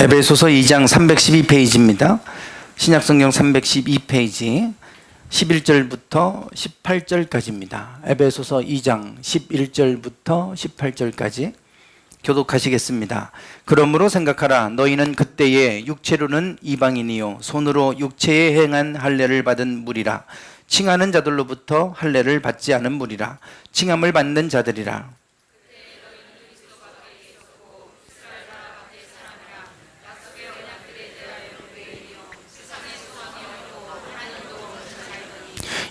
에베소서 2장 312페이지입니다. 신약성경 312페이지 11절부터 18절까지입니다. 에베소서 2장 11절부터 18절까지 교독하시겠습니다. 그러므로 생각하라. 너희는 그때에 육체로는 이방인이요 손으로 육체에 행한 할례를 받은 무리라. 칭하는 자들로부터 할례를 받지 않은 무리라. 칭함을 받는 자들이라.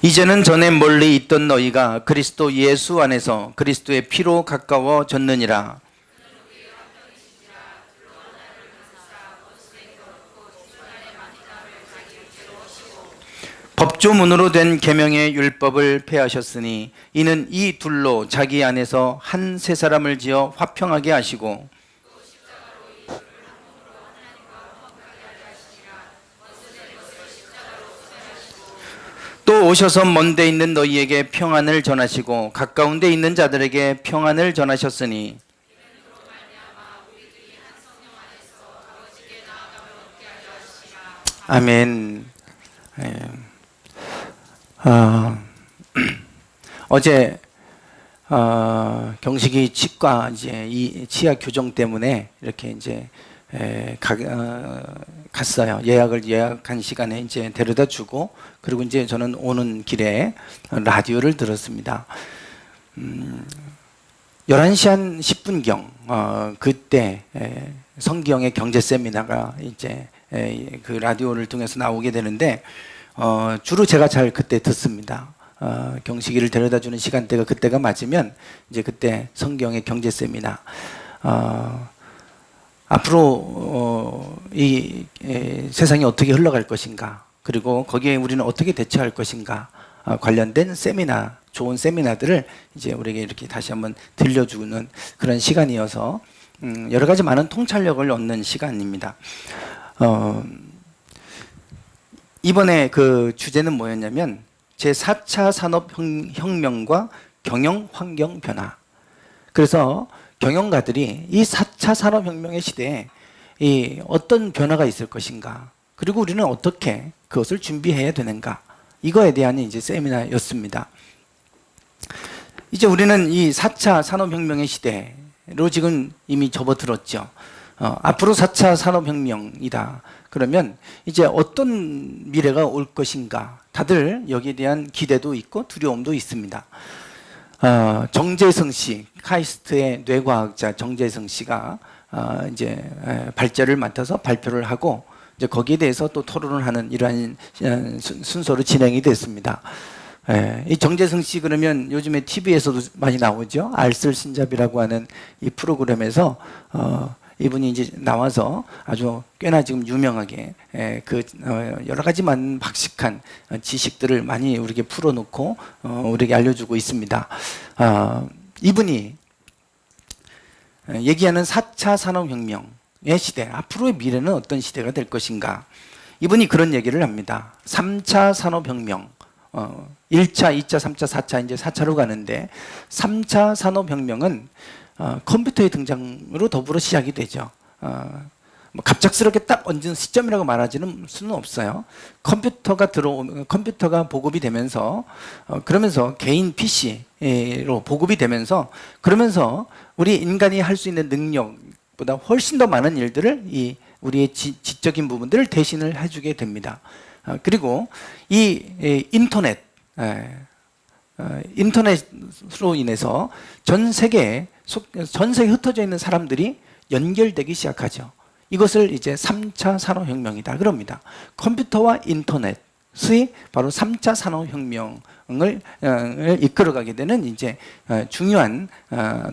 이제는 전에 멀리 있던 너희가 그리스도 예수 안에서 그리스도의 피로 가까워졌느니라. 법조문으로 된 계명의 율법을 폐하셨으니 이는 이 둘로 자기 안에서 한 세 사람을 지어 화평하게 하시고 또 오셔서 먼데 있는 너희에게 평안을 전하시고 가까운 데 있는 자들에게 평안을 전하셨으니 아멘. 어제 경식이 치과 이제 이 치아 교정 때문에 이렇게 이제 갔어요. 예약한 시간에 이제 데려다 주고, 그리고 이제 저는 오는 길에 라디오를 들었습니다. 11시 한 10분경, 그때 성기영의 경제 세미나가 이제 그 라디오를 통해서 나오게 되는데, 주로 제가 잘 그때 듣습니다. 경식이를 데려다 주는 시간대가 그때가 맞으면 이제 그때 성경의 경제 세미나, 앞으로 이 세상이 어떻게 흘러갈 것인가, 그리고 거기에 우리는 어떻게 대처할 것인가 관련된 세미나, 좋은 세미나들을 이제 우리에게 이렇게 다시 한번 들려주는 그런 시간이어서 여러 가지 많은 통찰력을 얻는 시간입니다. 이번에 그 주제는 뭐였냐면 제4차 산업혁명과 경영환경 변화. 그래서 경영가들이 이 4차 산업혁명의 시대에 이 어떤 변화가 있을 것인가, 그리고 우리는 어떻게 그것을 준비해야 되는가, 이거에 대한 이제 세미나였습니다. 이제 우리는 이 4차 산업혁명의 시대로 지금 이미 접어들었죠. 앞으로 4차 산업혁명이다. 그러면 이제 어떤 미래가 올 것인가, 다들 여기에 대한 기대도 있고 두려움도 있습니다. 정재성 씨, 카이스트의 뇌과학자 정재성 씨가 이제 발제를 맡아서 발표를 하고, 이제 거기에 대해서 또 토론을 하는 이러한 순서로 진행이 됐습니다. 이 정재성 씨, 그러면 요즘에 TV에서도 많이 나오죠. 알쓸신잡이라고 하는 이 프로그램에서 이분이 이제 나와서 아주 꽤나 지금 유명하게 그 여러 가지 많은 박식한 지식들을 많이 우리에게 풀어놓고 우리에게 알려주고 있습니다. 이분이 얘기하는 4차 산업혁명의 시대, 앞으로의 미래는 어떤 시대가 될 것인가, 이분이 그런 얘기를 합니다. 3차 산업혁명, 1차, 2차, 3차, 4차, 이제 4차로 가는데 3차 산업혁명은 컴퓨터의 등장으로 더불어 시작이 되죠. 뭐 갑작스럽게 딱 얹은 시점이라고 말하지는 수는 없어요. 컴퓨터가 보급이 되면서, 그러면서 개인 PC로 보급이 되면서, 그러면서 우리 인간이 할 수 있는 능력보다 훨씬 더 많은 일들을 이 우리의 지적인 부분들을 대신을 해주게 됩니다. 그리고 이 인터넷으로 인해서 전 세계에 흩어져 있는 사람들이 연결되기 시작하죠. 이것을 이제 3차 산업혁명이다 그럽니다. 컴퓨터와 인터넷이 바로 3차 산업혁명을 이끌어가게 되는 이제 중요한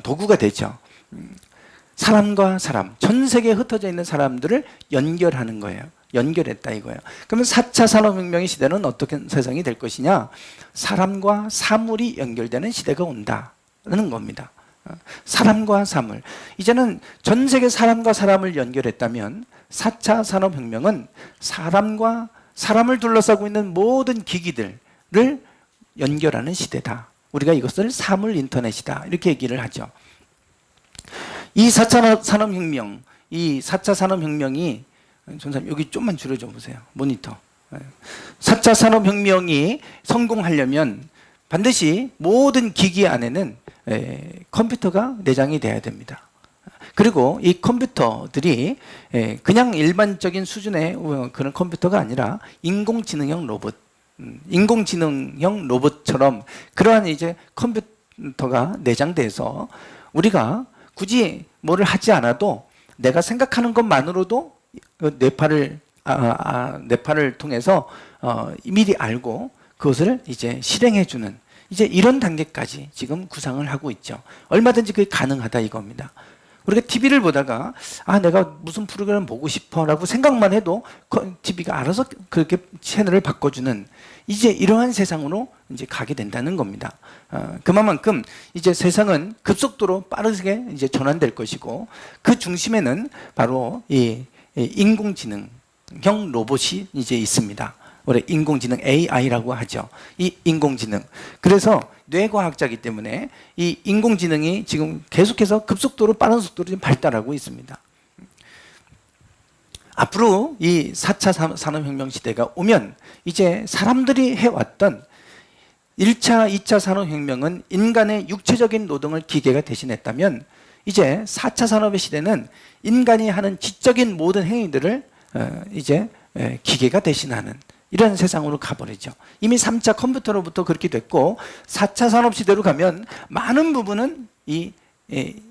도구가 되죠. 사람과 사람, 전 세계에 흩어져 있는 사람들을 연결하는 거예요. 연결했다 이거예요. 그러면 4차 산업혁명의 시대는 어떻게 세상이 될 것이냐? 사람과 사물이 연결되는 시대가 온다는 겁니다. 사람과 사물. 이제는 전 세계 사람과 사람을 연결했다면 4차 산업혁명은 사람을 둘러싸고 있는 모든 기기들을 연결하는 시대다. 우리가 이것을 사물 인터넷이다 이렇게 얘기를 하죠. 이 4차 산업혁명, 이 4차 산업혁명이, 전사님 여기 좀만 줄여줘 보세요. 모니터. 4차 산업혁명이 성공하려면 반드시 모든 기기 안에는 컴퓨터가 내장이 돼야 됩니다. 그리고 이 컴퓨터들이 그냥 일반적인 수준의 그런 컴퓨터가 아니라 인공지능형 로봇, 인공지능형 로봇처럼 그러한 이제 컴퓨터가 내장돼서 우리가 굳이 뭐를 하지 않아도 내가 생각하는 것만으로도 뇌파를 통해서 미리 알고 그것을 이제 실행해주는 이제 이런 단계까지 지금 구상을 하고 있죠. 얼마든지 그게 가능하다 이겁니다. 우리가 TV를 보다가 내가 무슨 프로그램 보고 싶어라고 생각만 해도 TV가 알아서 그렇게 채널을 바꿔주는 이제 이러한 세상으로 이제 가게 된다는 겁니다. 그만큼 이제 세상은 급속도로 빠르게 이제 전환될 것이고 그 중심에는 바로 이 인공지능형 로봇이 이제 있습니다. 우리 인공지능 AI라고 하죠. 이 인공지능. 그래서 뇌과학자이기 때문에 이 인공지능이 지금 계속해서 급속도로 빠른 속도로 지금 발달하고 있습니다. 앞으로 이 4차 산업혁명 시대가 오면 이제 사람들이 해왔던 1차, 2차 산업혁명은 인간의 육체적인 노동을 기계가 대신했다면 이제 4차 산업의 시대는 인간이 하는 지적인 모든 행위들을 이제 기계가 대신하는 이런 세상으로 가버리죠. 이미 3차 컴퓨터로부터 그렇게 됐고 4차 산업시대로 가면 많은 부분은 이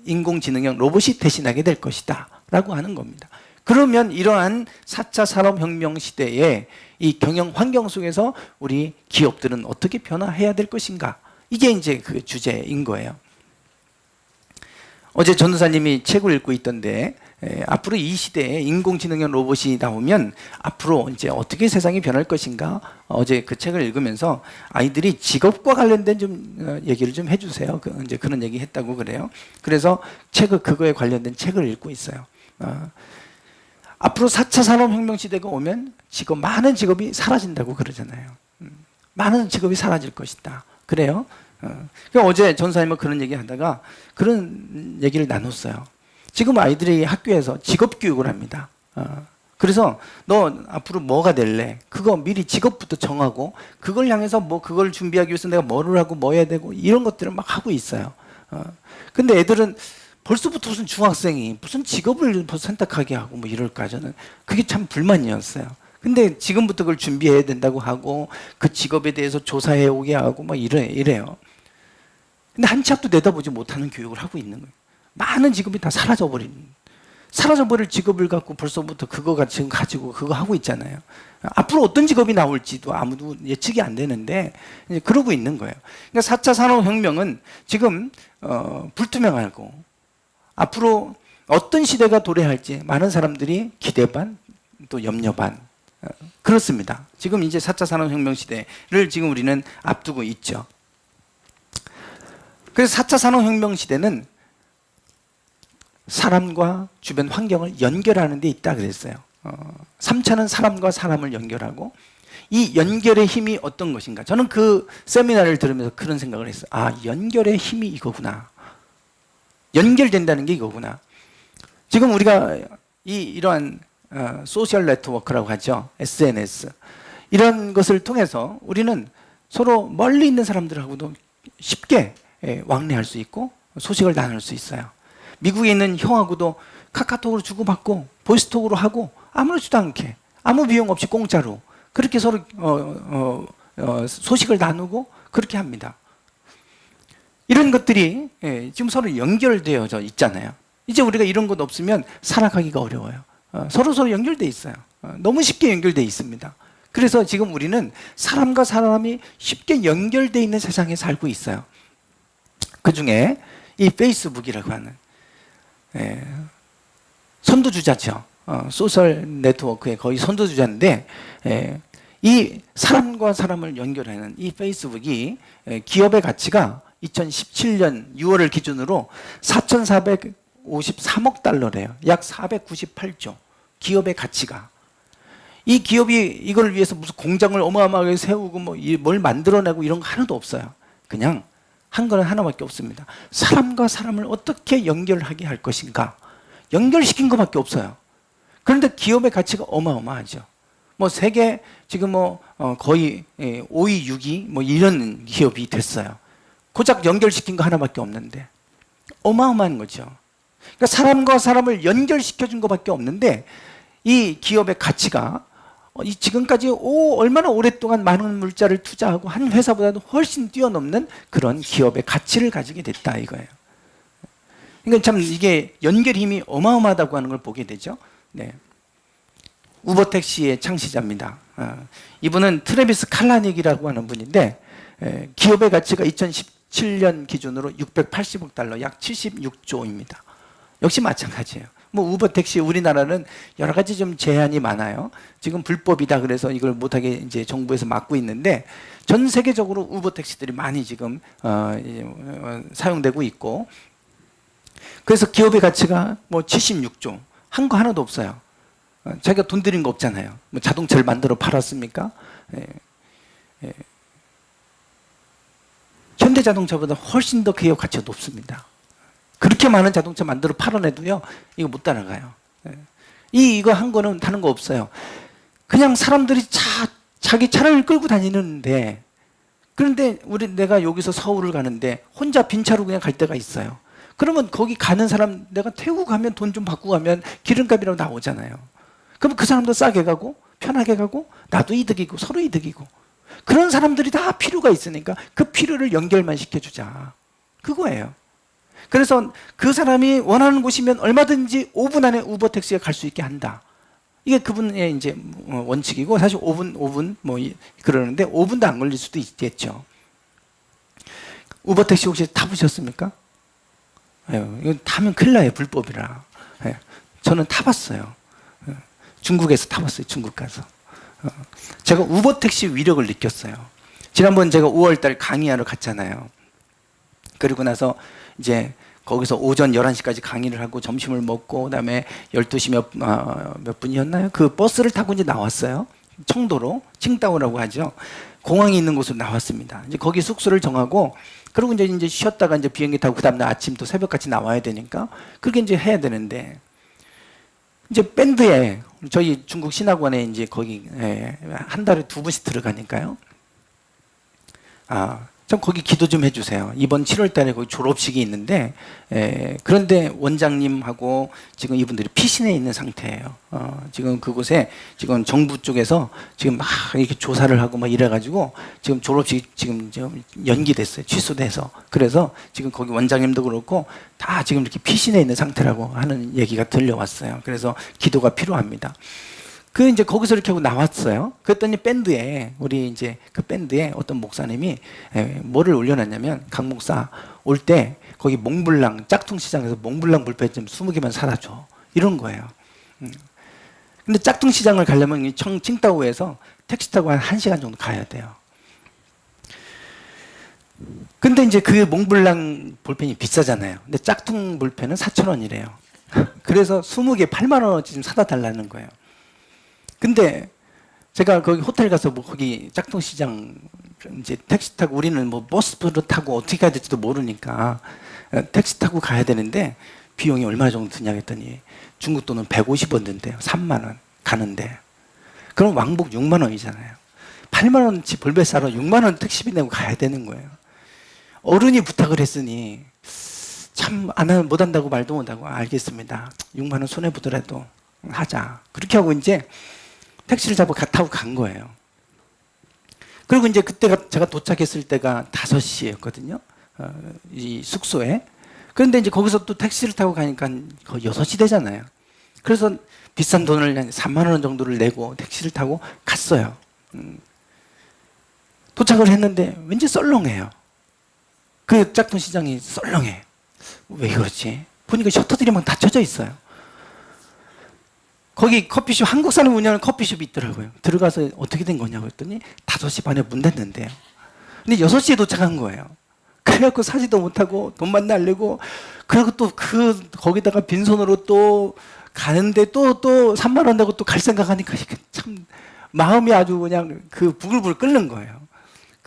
인공지능형 로봇이 대신하게 될 것이다 라고 하는 겁니다. 그러면 이러한 4차 산업혁명 시대의 이 경영 환경 속에서 우리 기업들은 어떻게 변화해야 될 것인가, 이게 이제 그 주제인 거예요. 어제 전도사님이 책을 읽고 있던데 앞으로 이 시대에 인공지능형 로봇이 나오면 앞으로 이제 어떻게 세상이 변할 것인가, 어제 그 책을 읽으면서 아이들이 직업과 관련된 좀 얘기를 좀 해주세요. 이제 그런 얘기 했다고 그래요. 그래서 그거에 관련된 책을 읽고 있어요. 앞으로 4차 산업혁명 시대가 오면 많은 직업이 사라진다고 그러잖아요. 많은 직업이 사라질 것이다. 그래요? 어제 전사님은 그런 얘기 하다가 그런 얘기를 나눴어요. 지금 아이들이 학교에서 직업 교육을 합니다. 그래서 너 앞으로 뭐가 될래? 그거 미리 직업부터 정하고 그걸 향해서 그걸 준비하기 위해서 내가 뭐를 하고 뭐 해야 되고 이런 것들을 막 하고 있어요. 근데 애들은 벌써부터 무슨 중학생이 무슨 직업을 선택하게 하고 이럴까, 저는 그게 참 불만이었어요. 근데 지금부터 그걸 준비해야 된다고 하고 그 직업에 대해서 조사해 오게 하고 이래요. 근데 한 치 앞도 내다보지 못하는 교육을 하고 있는 거예요. 많은 직업이 다 사라져버릴 직업을 갖고 벌써부터 그거가 지금 가지고 그거 하고 있잖아요. 앞으로 어떤 직업이 나올지도 아무도 예측이 안 되는데 이제 그러고 있는 거예요. 그러니까 4차 산업혁명은 지금 불투명하고 앞으로 어떤 시대가 도래할지 많은 사람들이 기대 반 또 염려 반 그렇습니다. 지금 이제 4차 산업혁명 시대를 지금 우리는 앞두고 있죠. 그래서 4차 산업혁명 시대는 사람과 주변 환경을 연결하는 데 있다 그랬어요. 3차는 사람과 사람을 연결하고 이 연결의 힘이 어떤 것인가. 저는 그 세미나를 들으면서 그런 생각을 했어요. 연결의 힘이 이거구나. 연결된다는 게 이거구나. 지금 우리가 이러한 소셜 네트워크라고 하죠. SNS. 이런 것을 통해서 우리는 서로 멀리 있는 사람들하고도 쉽게 왕래할 수 있고 소식을 나눌 수 있어요. 미국에 있는 형하고도 카카오톡으로 주고받고 보이스톡으로 하고 아무렇지도 않게 아무 비용 없이 공짜로 그렇게 서로 소식을 나누고 그렇게 합니다. 이런 것들이 지금 서로 연결되어져 있잖아요. 이제 우리가 이런 것 없으면 살아가기가 어려워요. 서로 연결돼 있어요. 너무 쉽게 연결돼 있습니다. 그래서 지금 우리는 사람과 사람이 쉽게 연결돼 있는 세상에 살고 있어요. 그 중에 이 페이스북이라고 하는 선두주자죠. 소셜 네트워크의 거의 선두주자인데 이 사람과 사람을 연결하는 이 페이스북이 기업의 가치가 2017년 6월을 기준으로 4,453억 달러래요. 약 498조. 기업의 가치가. 이 기업이 이걸 위해서 무슨 공장을 어마어마하게 세우고 뭘 만들어내고 이런 거 하나도 없어요. 그냥 한 거는 하나밖에 없습니다. 사람과 사람을 어떻게 연결하게 할 것인가. 연결시킨 것밖에 없어요. 그런데 기업의 가치가 어마어마하죠. 뭐 세계 지금 뭐 거의 5위, 6위 뭐 이런 기업이 됐어요. 고작 연결시킨 거 하나밖에 없는데 어마어마한 거죠. 그러니까 사람과 사람을 연결시켜 준 것밖에 없는데 이 기업의 가치가 지금까지 얼마나 오랫동안 많은 물자를 투자하고 한 회사보다도 훨씬 뛰어넘는 그런 기업의 가치를 가지게 됐다 이거예요. 그러니까 참 이게 연결 힘이 어마어마하다고 하는 걸 보게 되죠. 네. 우버택시의 창시자입니다. 이분은 트래비스 칼라닉이라고 하는 분인데 기업의 가치가 2017년 기준으로 680억 달러, 약 76조입니다. 역시 마찬가지예요. 뭐 우버택시 우리나라는 여러 가지 좀 제한이 많아요. 지금 불법이다 그래서 이걸 못하게 이제 정부에서 막고 있는데 전 세계적으로 우버택시들이 많이 지금 사용되고 있고 그래서 기업의 가치가 뭐 76조 한 거 하나도 없어요. 자기가 돈 들인 거 없잖아요. 뭐 자동차를 만들어 팔았습니까? 현대자동차보다 훨씬 더 기업 가치가 높습니다. 그렇게 많은 자동차 만들어 팔아내도요, 이거 못 따라가요. 이거 한 거는 다른 거 없어요. 그냥 사람들이 자기 차를 끌고 다니는데, 그런데 내가 여기서 서울을 가는데 혼자 빈 차로 그냥 갈 때가 있어요. 그러면 거기 가는 사람 내가 태우고 가면 돈 좀 받고 가면 기름값이라고 나오잖아요. 그럼 그 사람도 싸게 가고 편하게 가고 나도 이득이고 서로 이득이고 그런 사람들이 다 필요가 있으니까 그 필요를 연결만 시켜주자. 그거예요. 그래서 그 사람이 원하는 곳이면 얼마든지 5분 안에 우버택시가 갈 수 있게 한다. 이게 그분의 이제 원칙이고 사실 5분 뭐 그러는데 5분도 안 걸릴 수도 있겠죠. 우버택시 혹시 타보셨습니까? 이거 타면 큰일 나요. 불법이라. 저는 타봤어요. 중국에서 타봤어요. 중국 가서. 제가 우버택시 위력을 느꼈어요. 지난번 제가 5월달 강의하러 갔잖아요. 그리고 나서 이제 거기서 오전 11시까지 강의를 하고 점심을 먹고 그다음에 12시 몇 분이었나요? 그 버스를 타고 이제 나왔어요. 청도로 칭다오라고 하죠. 공항이 있는 곳으로 나왔습니다. 이제 거기 숙소를 정하고 그리고 이제 쉬었다가 이제 비행기 타고 그다음 날 아침 또 새벽같이 나와야 되니까 그렇게 이제 해야 되는데 이제 밴드에 저희 중국 신학원에 이제 거기 한 달에 2번씩 들어가니까요. 좀 거기 기도 좀 해주세요. 이번 7월 달에 거기 졸업식이 있는데, 그런데 원장님하고 지금 이분들이 피신해 있는 상태예요. 지금 그곳에 지금 정부 쪽에서 지금 막 이렇게 조사를 하고 막 이래가지고 지금 졸업식이 지금 연기됐어요. 취소돼서. 그래서 지금 거기 원장님도 그렇고 다 지금 이렇게 피신해 있는 상태라고 하는 얘기가 들려왔어요. 그래서 기도가 필요합니다. 이제 거기서 이렇게 하고 나왔어요. 그랬더니 밴드에, 우리 이제 그 밴드에 어떤 목사님이 뭐를 올려놨냐면, 강 목사 올 때 거기 몽블랑, 짝퉁시장에서 몽블랑 불펜 좀 20개만 사다 줘. 이런 거예요. 근데 짝퉁시장을 가려면 이 칭다오에서 택시 타고 한 1시간 정도 가야 돼요. 근데 이제 그 몽블랑 볼펜이 비싸잖아요. 근데 짝퉁 볼펜은 4,000원이래요. 그래서 20개 8만 원어치 좀 사다 달라는 거예요. 근데 제가 거기 호텔 가서 뭐 거기 짝퉁시장 이제 택시 타고 우리는 뭐 버스를 타고 어떻게 가야 될지도 모르니까 택시 타고 가야 되는데 비용이 얼마 정도 드냐 했더니 중국 돈은 150원 든대요. 3만 원 가는데. 그럼 왕복 6만 원이잖아요. 8만 원치 볼배 사러 6만 원 택시비 내고 가야 되는 거예요. 어른이 부탁을 했으니 참 못 한다고 말도 못하고 알겠습니다. 6만 원 손해 보더라도 하자. 그렇게 하고 이제 택시를 타고 간 거예요. 그리고 이제 그때가 제가 도착했을 때가 5시였거든요. 이 숙소에. 그런데 이제 거기서 또 택시를 타고 가니까 거의 6시 되잖아요. 그래서 비싼 돈을 한 3만 원 정도를 내고 택시를 타고 갔어요. 도착을 했는데 왠지 썰렁해요. 그 짝퉁 시장이 썰렁해. 왜 그렇지? 보니까 셔터들이 막 닫혀져 있어요. 거기 커피숍, 한국 사람 운영하는 커피숍이 있더라고요. 들어가서 어떻게 된 거냐고 했더니 5시 반에 문 닫는데요. 근데 6시에 도착한 거예요. 그래갖고 사지도 못하고 돈만 날리고, 그리고 또 거기다가 빈손으로 또 가는데 또 3만 원 내고 또 갈 생각하니까 참 마음이 아주 그냥 부글부글 끓는 거예요.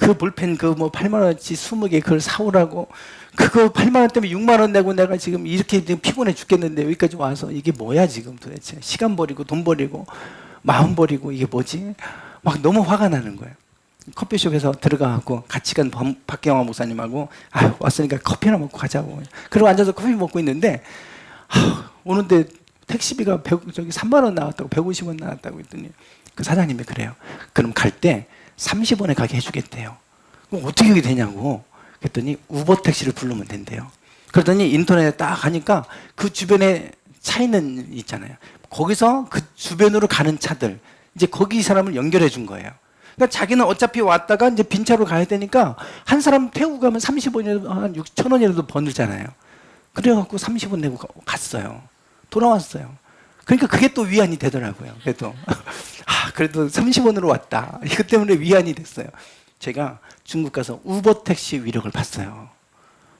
그 볼펜 그 뭐 8만 원치 20개 그걸 사오라고 그거 8만 원 때문에 6만 원 내고 내가 지금 이렇게 지금 피곤해 죽겠는데 여기까지 와서 이게 뭐야 지금 도대체 시간 버리고 돈 버리고 마음 버리고 이게 뭐지? 막 너무 화가 나는 거예요. 커피숍에서 들어가고 같이 간 박경화 목사님하고 왔으니까 커피나 먹고 가자고. 그리고 앉아서 커피 먹고 있는데 오는데 택시비가 3만 원 나왔다고 150원 나왔다고 했더니 그 사장님이 그래요. 그럼 갈 때 30원에 가게 해주겠대요. 그럼 어떻게 그게 되냐고. 그랬더니 우버 택시를 부르면 된대요. 그러더니 인터넷에 딱 가니까 그 주변에 차 있는 있잖아요. 거기서 그 주변으로 가는 차들 이제 거기 사람을 연결해 준 거예요. 그러니까 자기는 어차피 왔다가 이제 빈차로 가야 되니까 한 사람 태우고 가면 30원이라도 한 6천 원이라도 버늘잖아요. 그래갖고 30원 내고 갔어요. 돌아왔어요. 그러니까 그게 또 위안이 되더라고요. 그래도 30원으로 왔다. 이것 때문에 위안이 됐어요. 제가 중국 가서 우버 택시 위력을 봤어요.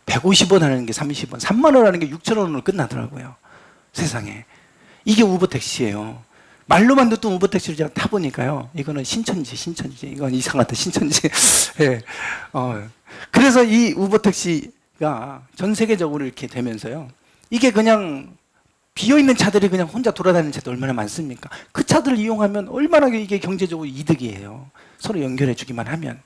150원 하는 게 30원, 3만 원 하는 게 6천 원으로 끝나더라고요. 세상에. 이게 우버 택시예요. 말로만 듣던 우버 택시를 제가 타보니까요. 이거는 신천지. 이건 이상하다, 신천지. 네. 그래서 이 우버 택시가 전 세계적으로 이렇게 되면서요. 이게 그냥 비어있는 차들이 그냥 혼자 돌아다니는 차도 얼마나 많습니까? 그 차들을 이용하면 얼마나 이게 경제적으로 이득이에요. 서로 연결해 주기만 하면.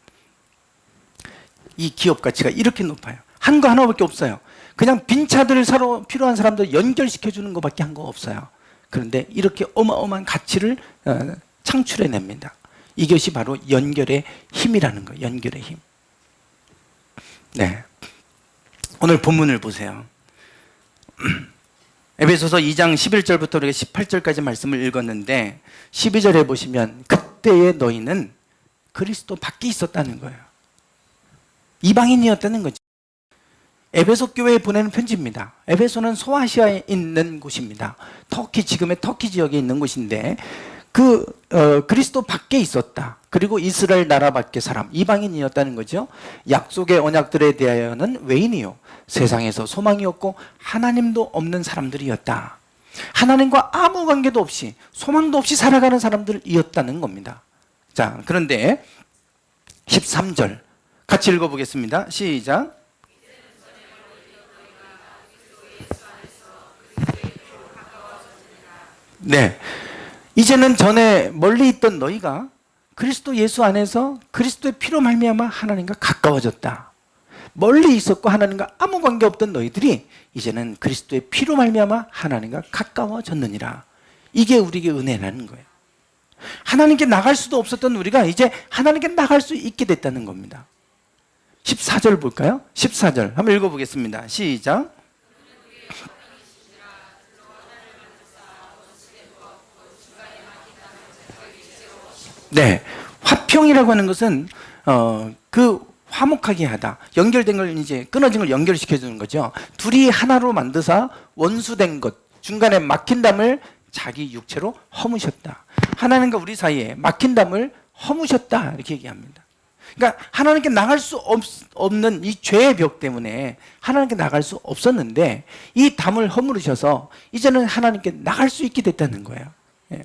이 기업 가치가 이렇게 높아요. 한 거 하나밖에 없어요. 그냥 빈 차들을 서로 필요한 사람들 연결시켜 주는 것밖에 한 거 없어요. 그런데 이렇게 어마어마한 가치를 창출해 냅니다. 이것이 바로 연결의 힘이라는 거예요. 연결의 힘. 네. 오늘 본문을 보세요. 에베소서 2장 11절부터 우리가 18절까지 말씀을 읽었는데 12절에 보시면 그때의 너희는 그리스도 밖에 있었다는 거예요. 이방인이었다는 거죠. 에베소 교회에 보내는 편지입니다. 에베소는 소아시아에 있는 곳입니다. 지금의 터키 지역에 있는 곳인데 그리스도 밖에 있었다. 그리고 이스라엘 나라 밖의 사람, 이방인이었다는 거죠. 약속의 언약들에 대하여는 외인이요, 세상에서 소망이 없고 하나님도 없는 사람들이었다. 하나님과 아무 관계도 없이 소망도 없이 살아가는 사람들이었다는 겁니다. 자, 그런데 13절 같이 읽어보겠습니다. 시작. 네, 이제는 전에 멀리 있던 너희가 그리스도 예수 안에서 그리스도의 피로 말미암아 하나님과 가까워졌다. 멀리 있었고 하나님과 아무 관계 없던 너희들이 이제는 그리스도의 피로 말미암아 하나님과 가까워졌느니라. 이게 우리에게 은혜라는 거예요. 하나님께 나갈 수도 없었던 우리가 이제 하나님께 나갈 수 있게 됐다는 겁니다. 14절 볼까요? 14절 한번 읽어보겠습니다. 시작. 네, 화평이라고 하는 것은 화목하게 하다, 연결된 걸 이제 끊어진 걸 연결시켜 주는 거죠. 둘이 하나로 만드사 원수된 것, 중간에 막힌 담을 자기 육체로 허무셨다. 하나님과 우리 사이에 막힌 담을 허무셨다 이렇게 얘기합니다. 그러니까 하나님께 나갈 수 없는 이 죄의 벽 때문에 하나님께 나갈 수 없었는데 이 담을 허물으셔서 이제는 하나님께 나갈 수 있게 됐다는 거예요. 예.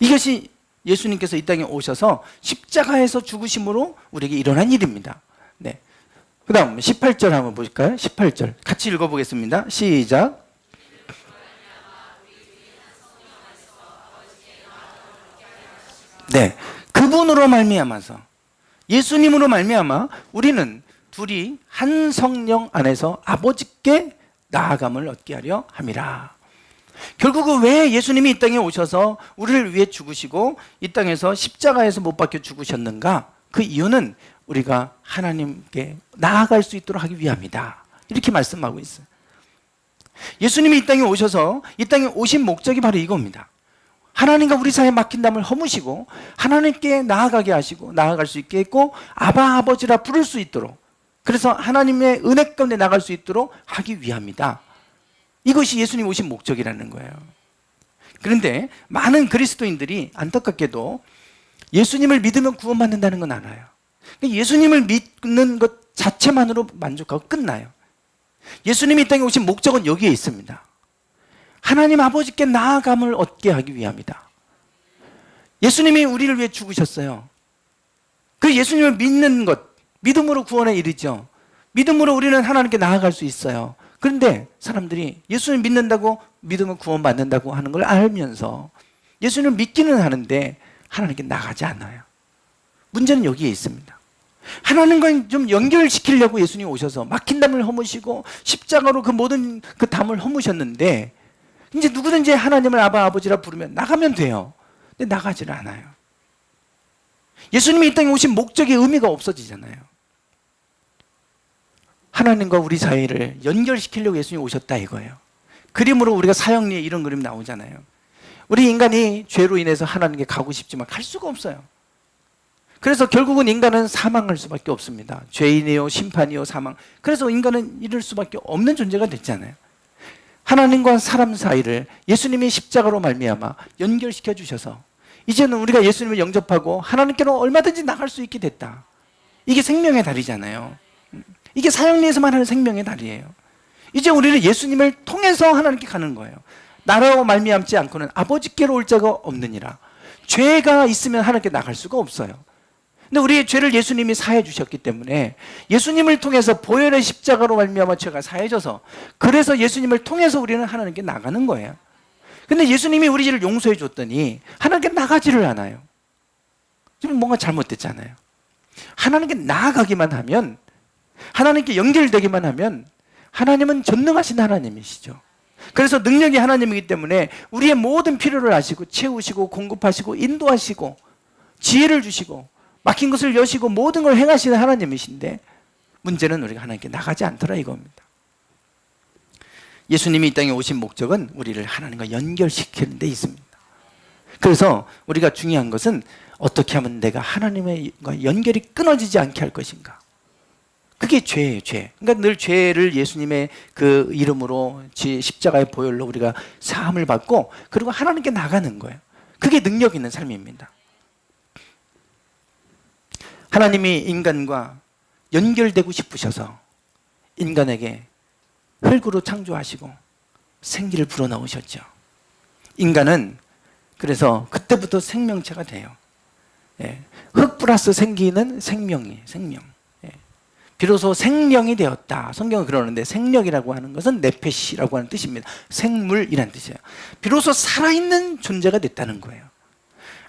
이것이 예수님께서 이 땅에 오셔서 십자가에서 죽으심으로 우리에게 일어난 일입니다. 네. 그 다음 18절 한번 보실까요? 18절 같이 읽어보겠습니다. 시작. 네, 그분으로 말미암아서, 예수님으로 말미암아 우리는 둘이 한 성령 안에서 아버지께 나아감을 얻게 하려 함이라. 결국은 왜 예수님이 이 땅에 오셔서 우리를 위해 죽으시고 이 땅에서 십자가에서 못 박혀 죽으셨는가? 그 이유는 우리가 하나님께 나아갈 수 있도록 하기 위함이다. 이렇게 말씀하고 있어요. 예수님이 이 땅에 오셔서 이 땅에 오신 목적이 바로 이겁니다. 하나님과 우리 사이에 막힌 담을 허무시고 하나님께 나아가게 하시고 나아갈 수 있게 했고 아바 아버지라 부를 수 있도록, 그래서 하나님의 은혜 가운데 나갈 수 있도록 하기 위함이다. 이것이 예수님 오신 목적이라는 거예요. 그런데 많은 그리스도인들이 안타깝게도 예수님을 믿으면 구원받는다는 건 알아요. 예수님을 믿는 것 자체만으로 만족하고 끝나요. 예수님이 이 땅에 오신 목적은 여기에 있습니다. 하나님 아버지께 나아감을 얻게 하기 위함이다. 예수님이 우리를 위해 죽으셨어요. 그 예수님을 믿는 것, 믿음으로 구원에 이르죠. 믿음으로 우리는 하나님께 나아갈 수 있어요. 그런데 사람들이 예수님 믿는다고 믿으면 구원받는다고 하는 걸 알면서 예수님을 믿기는 하는데 하나님께 나가지 않아요. 문제는 여기에 있습니다. 하나님과 좀 연결시키려고 예수님이 오셔서 막힌 담을 허무시고 십자가로 그 모든 그 담을 허무셨는데 이제 누구든지 하나님을 아바 아버지라 부르면 나가면 돼요. 근데 나가지를 않아요. 예수님이 이 땅에 오신 목적의 의미가 없어지잖아요. 하나님과 우리 사이를 연결시키려고 예수님이 오셨다 이거예요. 그림으로 우리가 사형리에 이런 그림 나오잖아요. 우리 인간이 죄로 인해서 하나님께 가고 싶지만 갈 수가 없어요. 그래서 결국은 인간은 사망할 수밖에 없습니다. 죄인이요 심판이요 사망. 그래서 인간은 이럴 수밖에 없는 존재가 됐잖아요. 하나님과 사람 사이를 예수님이 십자가로 말미암아 연결시켜 주셔서 이제는 우리가 예수님을 영접하고 하나님께로 얼마든지 나갈 수 있게 됐다. 이게 생명의 달이잖아요. 이게 사형리에서만 하는 생명의 달이에요. 이제 우리는 예수님을 통해서 하나님께 가는 거예요. 나라로 말미암지 않고는 아버지께로 올 자가 없느니라. 죄가 있으면 하나님께 나갈 수가 없어요. 근데 우리의 죄를 예수님이 사해 주셨기 때문에 예수님을 통해서 보혈의 십자가로 말미암아 죄가 사해져서 그래서 예수님을 통해서 우리는 하나님께 나가는 거예요. 근데 예수님이 우리 죄를 용서해 줬더니 하나님께 나가지를 않아요. 지금 뭔가 잘못됐잖아요. 하나님께 나아가기만 하면, 하나님께 연결되기만 하면 하나님은 전능하신 하나님이시죠. 그래서 능력이 하나님이기 때문에 우리의 모든 필요를 아시고 채우시고 공급하시고 인도하시고 지혜를 주시고 막힌 것을 여시고 모든 걸 행하시는 하나님이신데 문제는 우리가 하나님께 나가지 않더라 이겁니다. 예수님이 이 땅에 오신 목적은 우리를 하나님과 연결시키는 데 있습니다. 그래서 우리가 중요한 것은 어떻게 하면 내가 하나님과 연결이 끊어지지 않게 할 것인가. 그게 죄예요, 죄. 그러니까 늘 죄를 예수님의 그 이름으로 십자가의 보혈로 우리가 사함을 받고 그리고 하나님께 나가는 거예요. 그게 능력 있는 삶입니다. 하나님이 인간과 연결되고 싶으셔서 인간에게 흙으로 창조하시고 생기를 불어넣으셨죠. 인간은 그래서 그때부터 생명체가 돼요. 예. 흙 플러스 생기는 생명이에요. 생명. 예. 비로소 생명이 되었다. 성경은 그러는데 생력이라고 하는 것은 네페시라고 하는 뜻입니다. 생물이라는 뜻이에요. 비로소 살아있는 존재가 됐다는 거예요.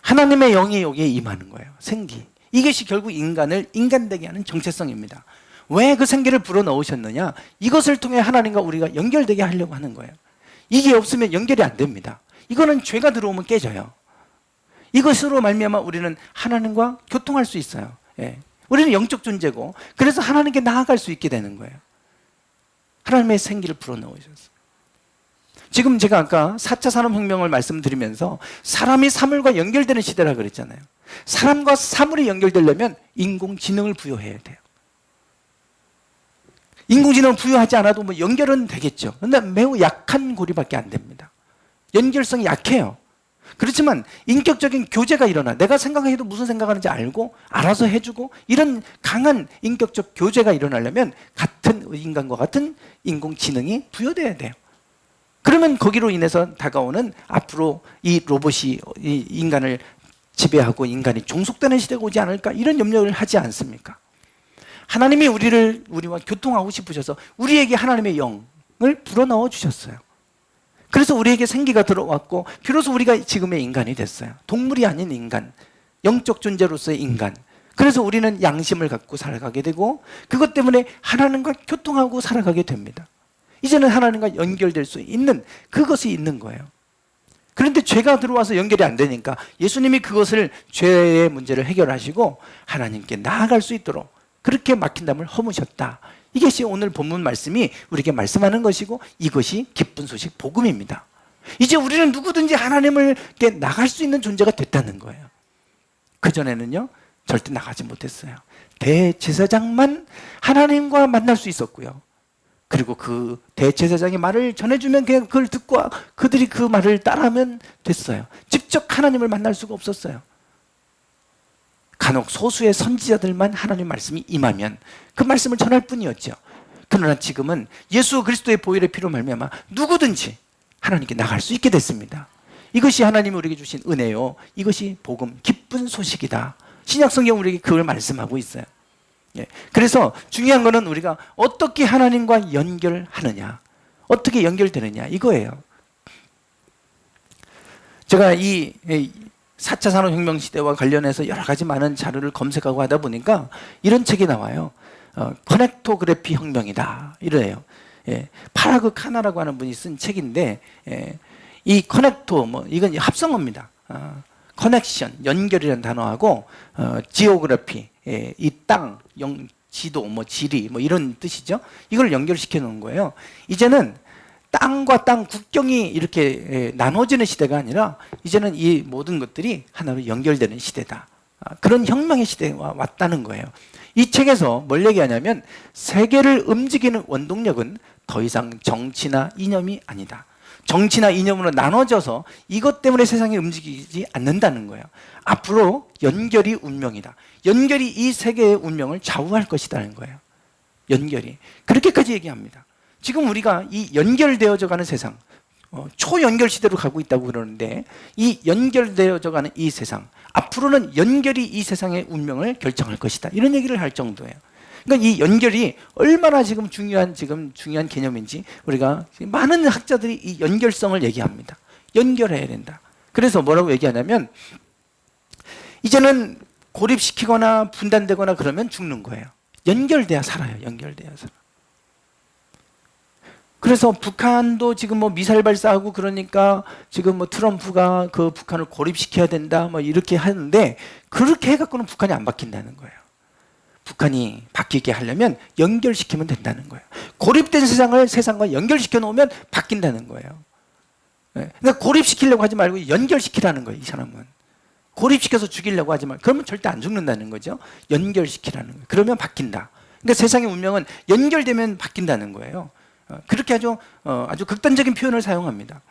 하나님의 영이 여기에 임하는 거예요. 생기. 이것이 결국 인간을 인간되게 하는 정체성입니다. 왜 그 생기를 불어넣으셨느냐? 이것을 통해 하나님과 우리가 연결되게 하려고 하는 거예요. 이게 없으면 연결이 안 됩니다. 이거는 죄가 들어오면 깨져요. 이것으로 말미암아 우리는 하나님과 교통할 수 있어요. 예. 우리는 영적 존재고 그래서 하나님께 나아갈 수 있게 되는 거예요. 하나님의 생기를 불어넣으셨어요. 지금 제가 아까 4차 산업혁명을 말씀드리면서 사람이 사물과 연결되는 시대라 그랬잖아요. 사람과 사물이 연결되려면 인공지능을 부여해야 돼요. 인공지능을 부여하지 않아도 뭐 연결은 되겠죠. 그런데 매우 약한 고리밖에 안 됩니다. 연결성이 약해요. 그렇지만 인격적인 교제가 일어나. 내가 생각해도 무슨 생각하는지 알고 알아서 해주고 이런 강한 인격적 교제가 일어나려면 같은 인간과 같은 인공지능이 부여돼야 돼요. 그러면 거기로 인해서 다가오는 앞으로 이 로봇이 이 인간을 지배하고 인간이 종속되는 시대가 오지 않을까 이런 염려를 하지 않습니까? 하나님이 우리와 교통하고 싶으셔서 우리에게 하나님의 영을 불어넣어 주셨어요. 그래서 우리에게 생기가 들어왔고 비로소 우리가 지금의 인간이 됐어요. 동물이 아닌 인간, 영적 존재로서의 인간. 그래서 우리는 양심을 갖고 살아가게 되고 그것 때문에 하나님과 교통하고 살아가게 됩니다. 이제는 하나님과 연결될 수 있는 그것이 있는 거예요. 그런데 죄가 들어와서 연결이 안 되니까 예수님이 그것을 죄의 문제를 해결하시고 하나님께 나아갈 수 있도록 그렇게 막힌 담을 허무셨다. 이것이 오늘 본문 말씀이 우리에게 말씀하는 것이고 이것이 기쁜 소식 복음입니다. 이제 우리는 누구든지 하나님께 나갈 수 있는 존재가 됐다는 거예요. 그전에는요 절대 나가지 못했어요. 대제사장만 하나님과 만날 수 있었고요. 그리고 그 대제사장이 말을 전해주면 그냥 그걸 듣고 그들이 그 말을 따라하면 됐어요. 직접 하나님을 만날 수가 없었어요. 간혹 소수의 선지자들만 하나님 말씀이 임하면 그 말씀을 전할 뿐이었죠. 그러나 지금은 예수 그리스도의 보혈의 피로 말미암아 누구든지 하나님께 나갈 수 있게 됐습니다. 이것이 하나님이 우리에게 주신 은혜요. 이것이 복음, 기쁜 소식이다. 신약 성경 우리에게 그걸 말씀하고 있어요. 예. 그래서 중요한 거는 우리가 어떻게 하나님과 연결하느냐, 어떻게 연결되느냐 이거예요. 제가 이 4차 산업혁명 시대와 관련해서 여러 가지 많은 자료를 검색하고 하다 보니까 이런 책이 나와요. 커넥토그래피 혁명이다 이래요. 예. 파라그 카나라고 하는 분이 쓴 책인데, 이 커넥토 이건 합성어입니다. 커넥션 연결이라는 단어하고 지오그래피 이 땅 지도 지리 이런 뜻이죠. 이걸 연결시켜 놓은 거예요. 이제는 땅과 땅 국경이 이렇게 나눠지는 시대가 아니라 이제는 이 모든 것들이 하나로 연결되는 시대다. 그런 혁명의 시대가 왔다는 거예요. 이 책에서 뭘 얘기하냐면 세계를 움직이는 원동력은 더 이상 정치나 이념이 아니다. 정치나 이념으로 나눠져서 이것 때문에 세상이 움직이지 않는다는 거예요. 앞으로 연결이 운명이다. 연결이 이 세계의 운명을 좌우할 것이라는 거예요. 연결이. 그렇게까지 얘기합니다. 지금 우리가 이 연결되어져 가는 세상, 초연결 시대로 가고 있다고 그러는데 이 연결되어져 가는 이 세상, 앞으로는 연결이 이 세상의 운명을 결정할 것이다. 이런 얘기를 할 정도예요. 그러니까 이 연결이 얼마나 지금 중요한 개념인지 우리가 많은 학자들이 이 연결성을 얘기합니다. 연결해야 된다. 그래서 뭐라고 얘기하냐면 이제는 고립시키거나 분단되거나 그러면 죽는 거예요. 연결돼야 살아요. 연결돼야 살아. 그래서 북한도 지금 미사일 발사하고 그러니까 지금 트럼프가 그 북한을 고립시켜야 된다 이렇게 하는데 그렇게 해갖고는 북한이 안 바뀐다는 거예요. 북한이 바뀌게 하려면 연결시키면 된다는 거예요. 고립된 세상을 세상과 연결시켜 놓으면 바뀐다는 거예요. 그러니까 고립시키려고 하지 말고 연결시키라는 거예요. 이 사람은 고립시켜서 죽이려고 하지 말고 그러면 절대 안 죽는다는 거죠. 연결시키라는 거예요. 그러면 바뀐다. 그러니까 세상의 운명은 연결되면 바뀐다는 거예요. 그렇게 아주 극단적인 표현을 사용합니다.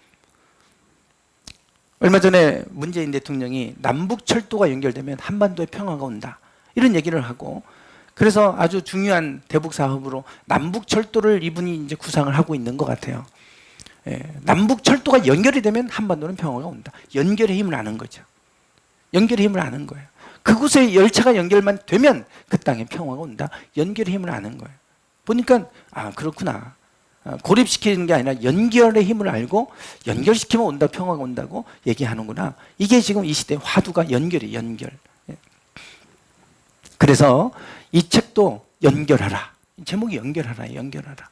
얼마 전에 문재인 대통령이 남북철도가 연결되면 한반도에 평화가 온다 이런 얘기를 하고, 그래서 아주 중요한 대북 사업으로 남북철도를 이분이 이제 구상을 하고 있는 것 같아요. 남북철도가 연결이 되면 한반도는 평화가 온다. 연결의 힘을 아는 거죠. 연결의 힘을 아는 거예요. 그곳에 열차가 연결만 되면 그 땅에 평화가 온다. 연결의 힘을 아는 거예요. 보니까 그렇구나. 고립시키는 게 아니라 연결의 힘을 알고 연결시키면 온다, 평화가 온다고 얘기하는구나. 이게 지금 이 시대의 화두가 연결이에요. 연결. 그래서 이 책도 연결하라. 제목이 연결하라. 연결하라.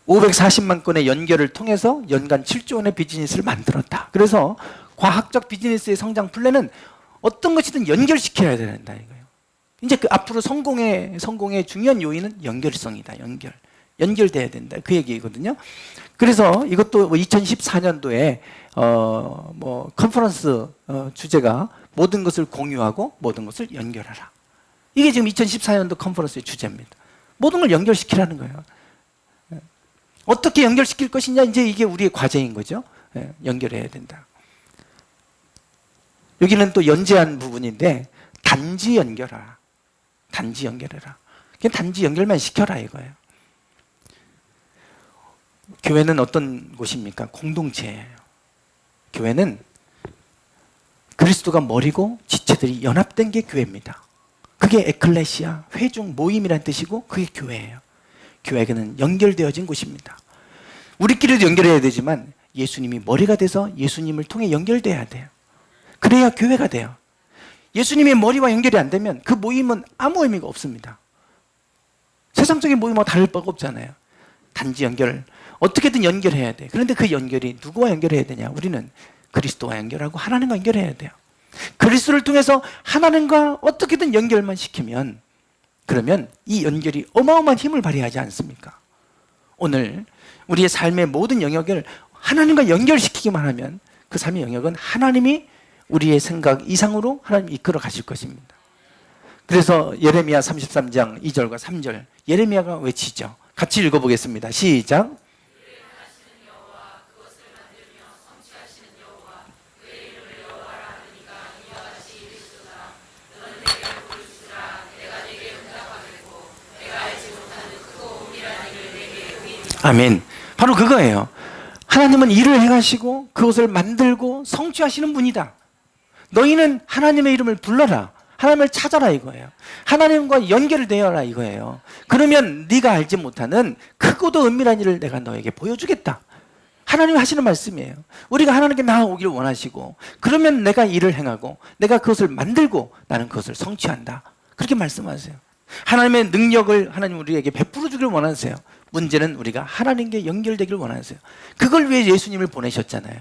540만 건의 연결을 통해서 연간 7조 원의 비즈니스를 만들었다. 그래서 과학적 비즈니스의 성장 플랜은 어떤 것이든 연결시켜야 된다 이거예요. 이제 그 앞으로 성공의 중요한 요인은 연결성이다. 연결돼야 된다. 그 얘기거든요. 그래서 이것도 2014년도에 컨퍼런스 주제가 모든 것을 공유하고 모든 것을 연결하라. 이게 지금 2014년도 컨퍼런스의 주제입니다. 모든 걸 연결시키라는 거예요. 어떻게 연결시킬 것이냐, 이제 이게 우리의 과제인 거죠. 연결해야 된다. 여기는 또 연재한 부분인데 단지 연결하라. 단지 연결해라. 그냥 단지 연결만 시켜라 이거예요. 교회는 어떤 곳입니까? 공동체예요. 교회는 그리스도가 머리고 지체들이 연합된 게 교회입니다. 그게 에클레시아, 회중, 모임이란 뜻이고 그게 교회예요. 교회는 연결되어진 곳입니다. 우리끼리도 연결해야 되지만 예수님이 머리가 돼서 예수님을 통해 연결돼야 돼요. 그래야 교회가 돼요. 예수님의 머리와 연결이 안 되면 그 모임은 아무 의미가 없습니다. 세상적인 모임과 다를 바가 없잖아요. 단지 연결, 어떻게든 연결해야 돼. 그런데 그 연결이 누구와 연결해야 되냐? 우리는 그리스도와 연결하고 하나님과 연결해야 돼요. 그리스도를 통해서 하나님과 어떻게든 연결만 시키면, 그러면 이 연결이 어마어마한 힘을 발휘하지 않습니까? 오늘 우리의 삶의 모든 영역을 하나님과 연결시키기만 하면 그 삶의 영역은 하나님이 우리의 생각 이상으로 하나님이 이끌어 가실 것입니다. 그래서 예레미야 33장 2절과 3절 예레미야가 외치죠. 같이 읽어보겠습니다. 시작. 아멘. 바로 그거예요. 하나님은 일을 행하시고 그것을 만들고 성취하시는 분이다. 너희는 하나님의 이름을 불러라. 하나님을 찾아라 이거예요. 하나님과 연결되어라 이거예요. 그러면 네가 알지 못하는 크고도 은밀한 일을 내가 너에게 보여주겠다. 하나님이 하시는 말씀이에요. 우리가 하나님께 나아오기를 원하시고 그러면 내가 일을 행하고 내가 그것을 만들고 나는 그것을 성취한다. 그렇게 말씀하세요. 하나님의 능력을 하나님 우리에게 베풀어 주기를 원하세요. 문제는 우리가 하나님께 연결되기를 원하세요. 그걸 위해 예수님을 보내셨잖아요.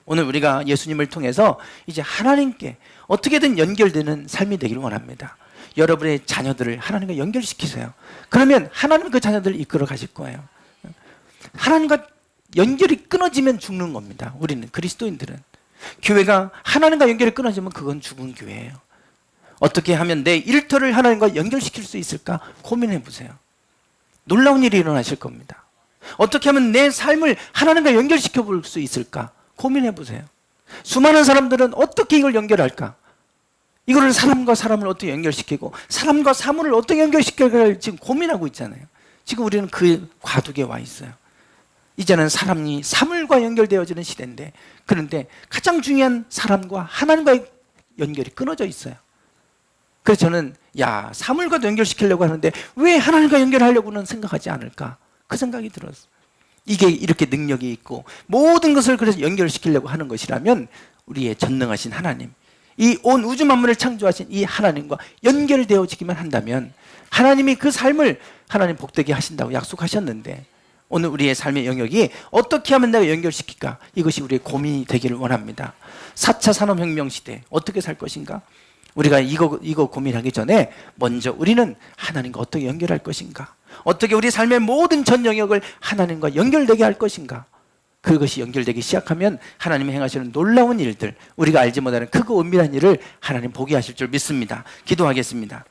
오늘 우리가 예수님을 통해서 이제 하나님께 어떻게든 연결되는 삶이 되기를 원합니다. 여러분의 자녀들을 하나님과 연결시키세요. 그러면 하나님 그 자녀들을 이끌어 가실 거예요. 하나님과 연결이 끊어지면 죽는 겁니다. 우리는 그리스도인들은. 교회가 하나님과 연결이 끊어지면 그건 죽은 교회예요. 어떻게 하면 내 일터를 하나님과 연결시킬 수 있을까 고민해 보세요. 놀라운 일이 일어나실 겁니다. 어떻게 하면 내 삶을 하나님과 연결시켜 볼 수 있을까 고민해 보세요. 수많은 사람들은 어떻게 이걸 연결할까? 이거를 사람과 사람을 어떻게 연결시키고 사람과 사물을 어떻게 연결시켜야 할지 지금 고민하고 있잖아요. 지금 우리는 그 과도기에 와 있어요. 이제는 사람이 사물과 연결되어지는 시대인데 그런데 가장 중요한 사람과 하나님과의 연결이 끊어져 있어요. 그래서 저는 사물과도 연결시키려고 하는데 왜 하나님과 연결하려고는 생각하지 않을까? 그 생각이 들었어요. 이게 이렇게 능력이 있고 모든 것을 그래서 연결시키려고 하는 것이라면 우리의 전능하신 하나님, 이 온 우주 만물을 창조하신 이 하나님과 연결되어지기만 한다면 하나님이 그 삶을 하나님 복되게 하신다고 약속하셨는데 오늘 우리의 삶의 영역이 어떻게 하면 내가 연결시킬까? 이것이 우리의 고민이 되기를 원합니다. 4차 산업혁명 시대 어떻게 살 것인가? 우리가 이거 고민하기 전에 먼저 우리는 하나님과 어떻게 연결할 것인가? 어떻게 우리 삶의 모든 전 영역을 하나님과 연결되게 할 것인가? 그것이 연결되기 시작하면 하나님이 행하시는 놀라운 일들, 우리가 알지 못하는 크고 은밀한 일을 하나님 보게 하실 줄 믿습니다. 기도하겠습니다.